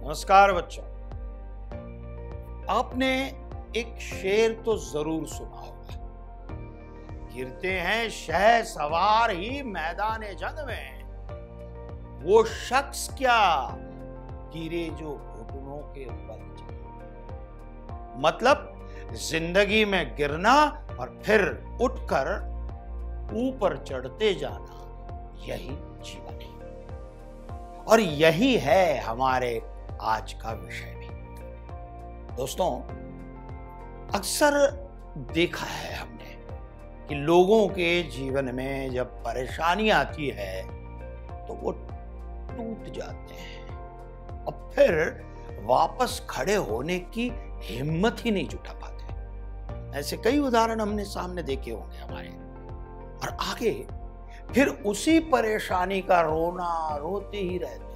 नमस्कार बच्चों। आपने एक शेर तो जरूर सुना होगा, गिरते हैं शह सवार ही मैदाने जंग में, वो शख्स क्या गिरे जो घुटनों के बल चले। मतलब जिंदगी में गिरना और फिर उठकर ऊपर चढ़ते जाना, यही जीवन है। और यही है हमारे आज का विषय भी। दोस्तों, अक्सर देखा है हमने कि लोगों के जीवन में जब परेशानी आती है तो वो टूट जाते हैं और फिर वापस खड़े होने की हिम्मत ही नहीं जुटा पाते। ऐसे कई उदाहरण हमने सामने देखे होंगे हमारे। और आगे फिर उसी परेशानी का रोना रोते ही रहते हैं।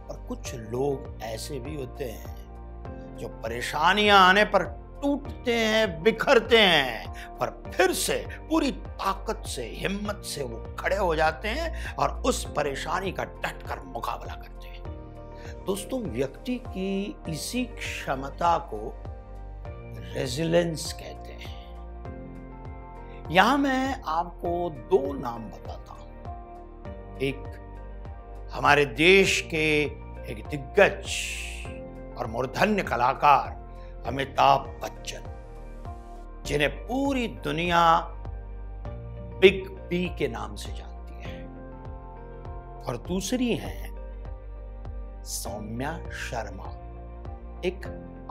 और कुछ लोग ऐसे भी होते हैं जो परेशानियां आने पर टूटते हैं, बिखरते हैं, पर फिर से पूरी ताकत से, हिम्मत से वो खड़े हो जाते हैं और उस परेशानी का डट कर मुकाबला करते हैं। दोस्तों, व्यक्ति की इसी क्षमता को रेजिलेंस कहते हैं। यहां मैं आपको दो नाम बताता हूं। एक हमारे देश के एक दिग्गज और मूर्धन्य कलाकार अमिताभ बच्चन, जिन्हें पूरी दुनिया बिग बी के नाम से जानती है। और दूसरी हैं सौम्या शर्मा, एक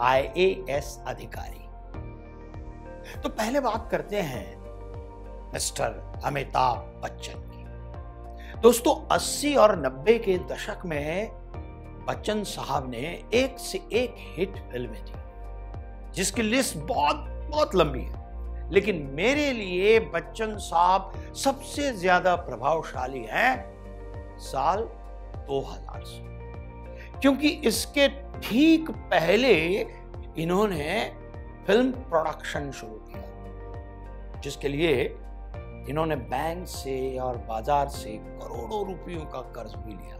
IAS अधिकारी। तो पहले बात करते हैं मिस्टर अमिताभ बच्चन की। दोस्तों, 80 और 90 के दशक में बच्चन साहब ने एक से एक हिट फिल्में दी, जिसकी लिस्ट बहुत लंबी है। लेकिन मेरे लिए बच्चन साहब सबसे ज्यादा प्रभावशाली हैं साल 2000 से, क्योंकि इसके ठीक पहले इन्होंने फिल्म प्रोडक्शन शुरू किया, जिसके लिए इन्होंने बैंक से और बाजार से करोड़ों रुपयों का कर्ज भी लिया।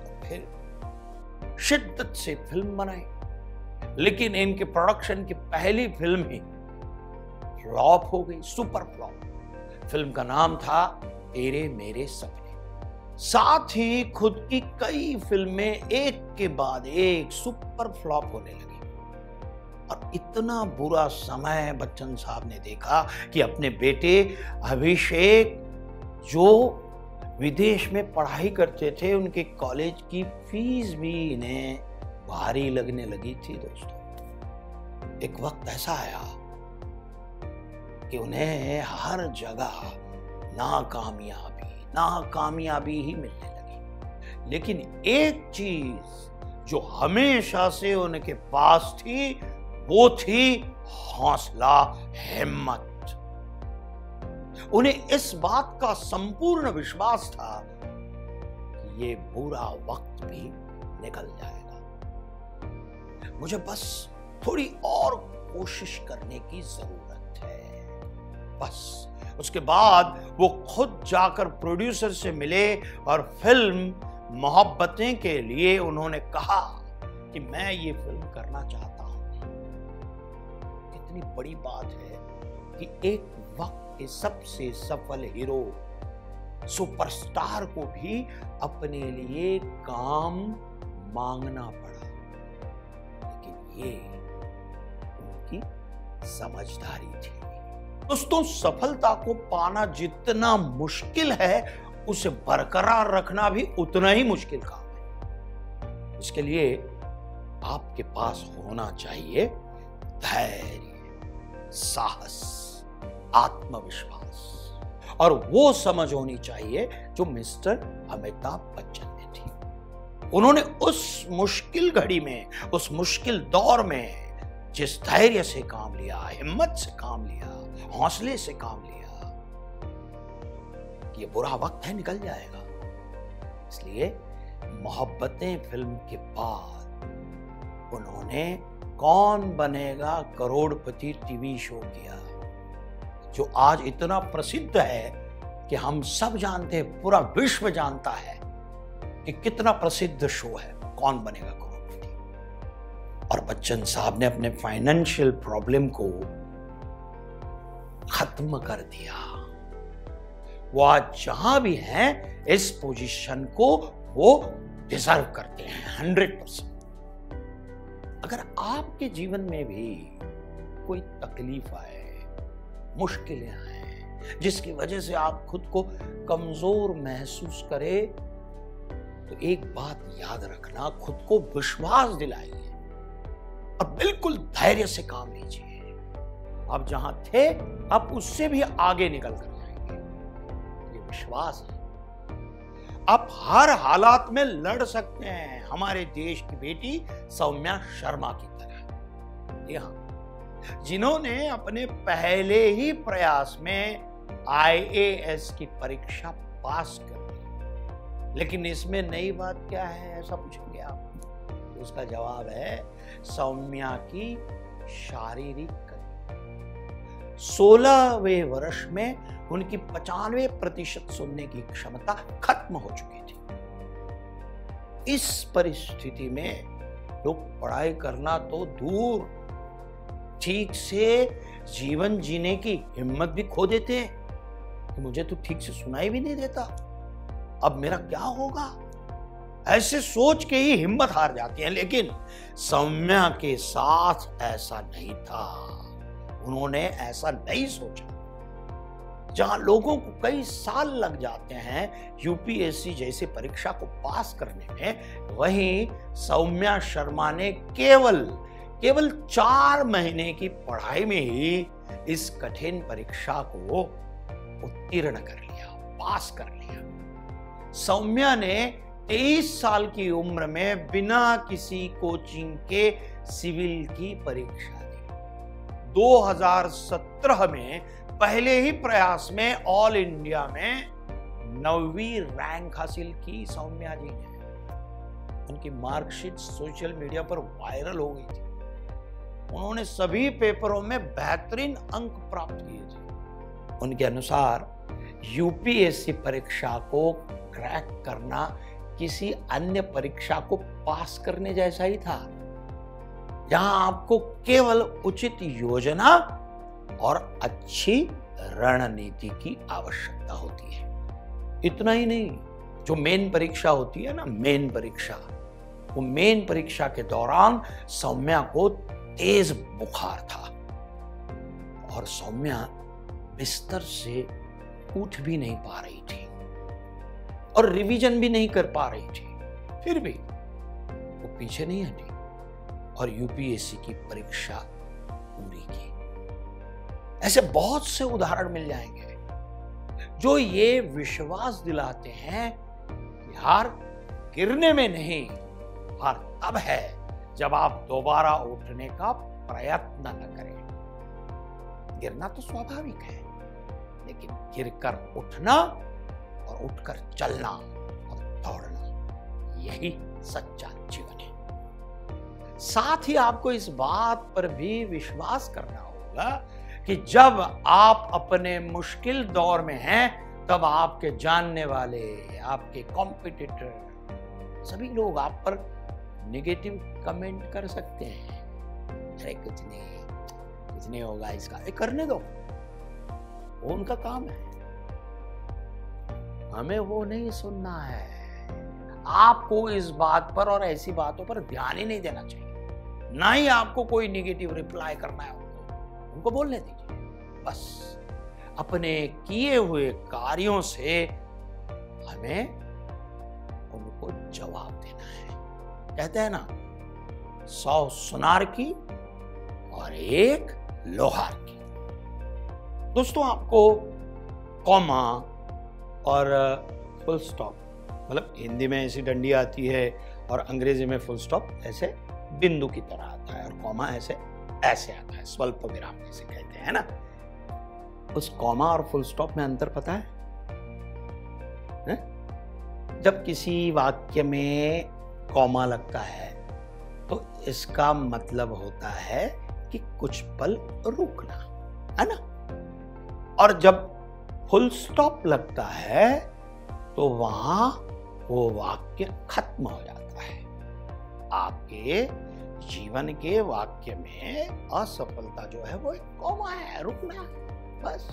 तो फिर शिद्दत से फिल्म बनाई, लेकिन इनके प्रोडक्शन की पहली फिल्म ही फ्लॉप हो गई, सुपर फ्लॉप। फिल्म का नाम था तेरे मेरे सपने। साथ ही खुद की कई फिल्में एक के बाद एक सुपर फ्लॉप होने लगी। और इतना बुरा समय बच्चन साहब ने देखा कि अपने बेटे अभिषेक, जो विदेश में पढ़ाई करते थे, उनके कॉलेज की फीस भी इन्हें भारी लगने लगी थी। दोस्तों, एक वक्त ऐसा आया कि उन्हें हर जगह नाकामयाबी ही मिलने लगी। लेकिन एक चीज जो हमेशा से उनके पास थी, वो थी हौसला, हिम्मत। उन्हें इस बात का संपूर्ण विश्वास था कि ये बुरा वक्त भी निकल जाएगा, मुझे बस थोड़ी और कोशिश करने की जरूरत है। बस उसके बाद वो खुद जाकर प्रोड्यूसर से मिले और फिल्म मोहब्बतें के लिए उन्होंने कहा कि मैं ये फिल्म करना चाहता हूं। कितनी बड़ी बात है कि एक वक्त के सबसे सफल हीरो, सुपरस्टार को भी अपने लिए काम मांगना पड़ा। लेकिन ये उनकी समझदारी थी। दोस्तों, सफलता को पाना जितना मुश्किल है, उसे बरकरार रखना भी उतना ही मुश्किल काम है। इसके लिए आपके पास होना चाहिए धैर्य, साहस, आत्मविश्वास और वो समझ होनी चाहिए जो मिस्टर अमिताभ बच्चन में थी। उन्होंने उस मुश्किल घड़ी में, उस मुश्किल दौर में जिस धैर्य से काम लिया, हिम्मत से काम लिया, हौसले से काम लिया, ये बुरा वक्त है, निकल जाएगा। इसलिए मोहब्बतें फिल्म के बाद उन्होंने कौन बनेगा करोड़पति टीवी शो किया, जो आज इतना प्रसिद्ध है कि हम सब जानते हैं, पूरा विश्व जानता है कि कितना प्रसिद्ध शो है कौन बनेगा करोड़पति। और बच्चन साहब ने अपने फाइनेंशियल प्रॉब्लम को खत्म कर दिया। वो आज जहां भी हैं इस पोजीशन को वो डिजर्व करते हैं 100%। अगर आपके जीवन में भी कोई तकलीफ आए, मुश्किलें आए, जिसकी वजह से आप खुद को कमजोर महसूस करें, तो एक बात याद रखना, खुद को विश्वास दिलाइए और बिल्कुल धैर्य से काम लीजिए। आप जहां थे आप उससे भी आगे निकल कर जाएंगे, ये विश्वास है। आप हर हालात में लड़ सकते हैं, हमारे देश की बेटी सौम्या शर्मा की तरह। जी हाँ, जिन्होंने अपने पहले ही प्रयास में IAS की परीक्षा पास कर ली। लेकिन इसमें नई बात क्या है, ऐसा पूछेंगे आप? उसका जवाब है सौम्या की शारीरिक कमी। 16वें वर्ष में उनकी 95% सुनने की क्षमता खत्म हो चुकी थी। इस परिस्थिति में लोग पढ़ाई करना तो दूर, ठीक से जीवन जीने की हिम्मत भी खो देते हैं कि मुझे तो ठीक से सुनाई भी नहीं देता, अब मेरा क्या होगा, ऐसे सोच के ही हिम्मत हार जाती है। लेकिन सौम्या के साथ ऐसा नहीं था, उन्होंने ऐसा नहीं सोचा। जहां लोगों को कई साल लग जाते हैं UPSC जैसी परीक्षा को पास करने में, वहीं सौम्या शर्मा ने केवल 4 महीने की पढ़ाई में ही इस कठिन परीक्षा को उत्तीर्ण कर लिया, पास कर लिया। सौम्या ने 23 साल की उम्र में बिना किसी कोचिंग के सिविल की परीक्षा दी। 2017 में पहले ही प्रयास में ऑल इंडिया में 9वीं रैंक हासिल की सौम्या जी ने। उनकी मार्कशीट सोशल मीडिया पर वायरल हो गई थी। उन्होंने सभी पेपरों में बेहतरीन अंक प्राप्त किए थे। उनके अनुसार UPSC परीक्षा को क्रैक करना किसी अन्य परीक्षा को पास करने जैसा ही था, जहां आपको केवल उचित योजना और अच्छी रणनीति की आवश्यकता होती है। इतना ही नहीं, जो मेन परीक्षा होती है ना, मेन परीक्षा, वो मेन परीक्षा के दौरान सौम्या को तेज बुखार था और सौम्या बिस्तर से उठ भी नहीं पा रही थी और रिवीजन भी नहीं कर पा रही थी। फिर भी वो पीछे नहीं हटी और UPSC की परीक्षा पूरी की। ऐसे बहुत से उदाहरण मिल जाएंगे जो ये विश्वास दिलाते हैं, हार गिरने में नहीं, हार तब है जब आप दोबारा उठने का प्रयत्न न करें। गिरना तो स्वाभाविक है, लेकिन गिरकर उठना और उठकर चलना और दौड़ना, यही सच्चा जीवन है। साथ ही आपको इस बात पर भी विश्वास करना होगा कि जब आप अपने मुश्किल दौर में हैं, तब आपके जानने वाले, आपके कॉम्पिटिटर, सभी लोग आप पर नेगेटिव कमेंट कर सकते हैं। अरे कुछ नहीं होगा इसका, करने दो, वो उनका काम है, हमें वो नहीं सुनना है। आपको इस बात पर और ऐसी बातों पर ध्यान ही नहीं देना चाहिए, ना ही आपको कोई नेगेटिव रिप्लाई करना है। उनको बोलने दीजिए। बस अपने किए हुए कार्यों से हमें उनको जवाब देना है। कहते हैं ना, 100 सुनार की और 1 लोहार की। दोस्तों, आपको कॉमा और फुल स्टॉप, मतलब हिंदी में ऐसी डंडी आती है और अंग्रेजी में फुल स्टॉप ऐसे बिंदु की तरह आता है और कॉमा ऐसे आता है, स्वल्प विराम जिसे कहते हैं ना। उस कॉमा और फुल स्टॉप में अंतर पता है? जब किसी वाक्य में कॉमा लगता है तो इसका मतलब होता है कि कुछ पल रुकना, है ना। और जब फुल स्टॉप लगता है तो वहां वो वाक्य खत्म हो जाता है। आपके जीवन के वाक्य में असफलता जो है वो एक कॉमा है, रुकना, बस।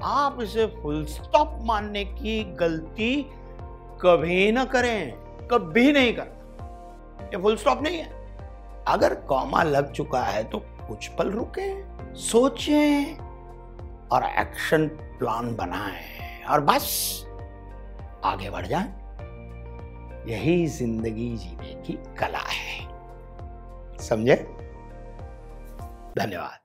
आप इसे फुल स्टॉप मानने की गलती कभी ना करें, कभी नहीं करना। ये फुल स्टॉप नहीं है। अगर कॉमा लग चुका है तो कुछ पल रुकें, सोचें और एक्शन प्लान बनाएं और बस आगे बढ़ जाएं। यही जिंदगी जीने की कला है, समझे? धन्यवाद।